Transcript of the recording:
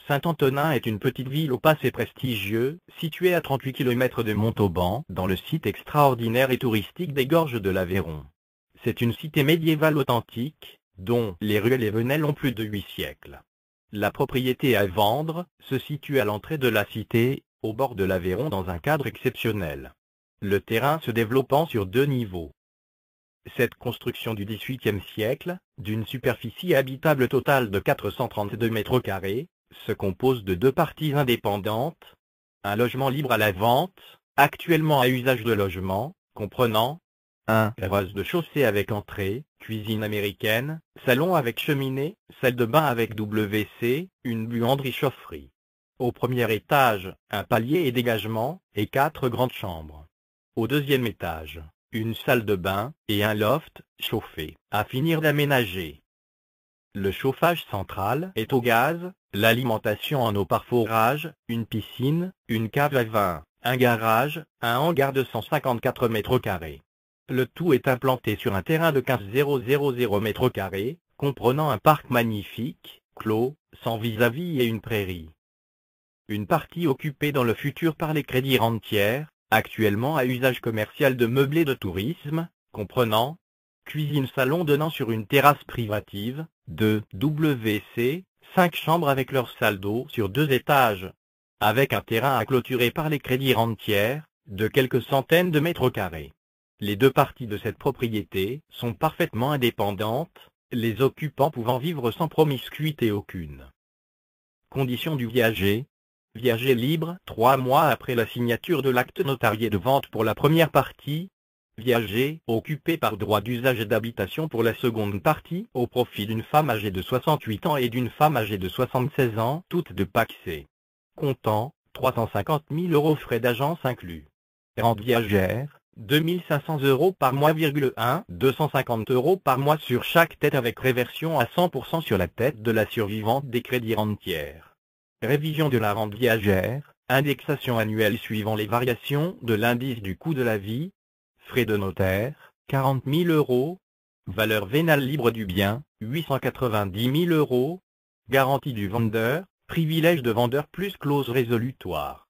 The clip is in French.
Saint-Antonin est une petite ville au passé prestigieux, située à 38 km de Montauban, dans le site extraordinaire et touristique des Gorges de l'Aveyron. C'est une cité médiévale authentique, dont les ruelles et venelles ont plus de 8 siècles. La propriété à vendre se situe à l'entrée de la cité, au bord de l'Aveyron dans un cadre exceptionnel. Le terrain se développant sur 2 niveaux. Cette construction du XVIIIe siècle, d'une superficie habitable totale de 432 mètres carrés, se compose de 2 parties indépendantes. Un logement libre à la vente, actuellement à usage de logement, comprenant un rez-de-chaussée avec entrée, cuisine américaine, salon avec cheminée, salle de bain avec WC, une buanderie-chaufferie. Au premier étage, un palier et dégagement, et 4 grandes chambres. Au deuxième étage, une salle de bain, et un loft, chauffé, à finir d'aménager. Le chauffage central est au gaz, l'alimentation en eau par forage, une piscine, une cave à vin, un garage, un hangar de 154 mètres carrés. Le tout est implanté sur un terrain de 15 000 mètres carrés, comprenant un parc magnifique, clos, sans vis-à-vis et une prairie. Une partie occupée dans le futur par les crédits rentières, actuellement à usage commercial de meublés de tourisme, comprenant cuisine-salon donnant sur une terrasse privative, 2 WC, 5 chambres avec leur salle d'eau sur 2 étages, avec un terrain à clôturer par les crédits rentières, de quelques centaines de mètres carrés. Les 2 parties de cette propriété sont parfaitement indépendantes, les occupants pouvant vivre sans promiscuité aucune. Conditions du viager. Viager libre 3 mois après la signature de l'acte notarié de vente pour la première partie. Viager occupé par droit d'usage et d'habitation pour la seconde partie, au profit d'une femme âgée de 68 ans et d'une femme âgée de 76 ans, toutes de pacsées. Comptant 350 000 € frais d'agence inclus. Rente viagère 2 500 € par mois, 250 € par mois sur chaque tête avec réversion à 100% sur la tête de la survivante des crédits rentières. Révision de la rente viagère, indexation annuelle suivant les variations de l'indice du coût de la vie. Frais de notaire, 40 000 €. Valeur vénale libre du bien, 890 000 €. Garantie du vendeur, privilège de vendeur plus clause résolutoire.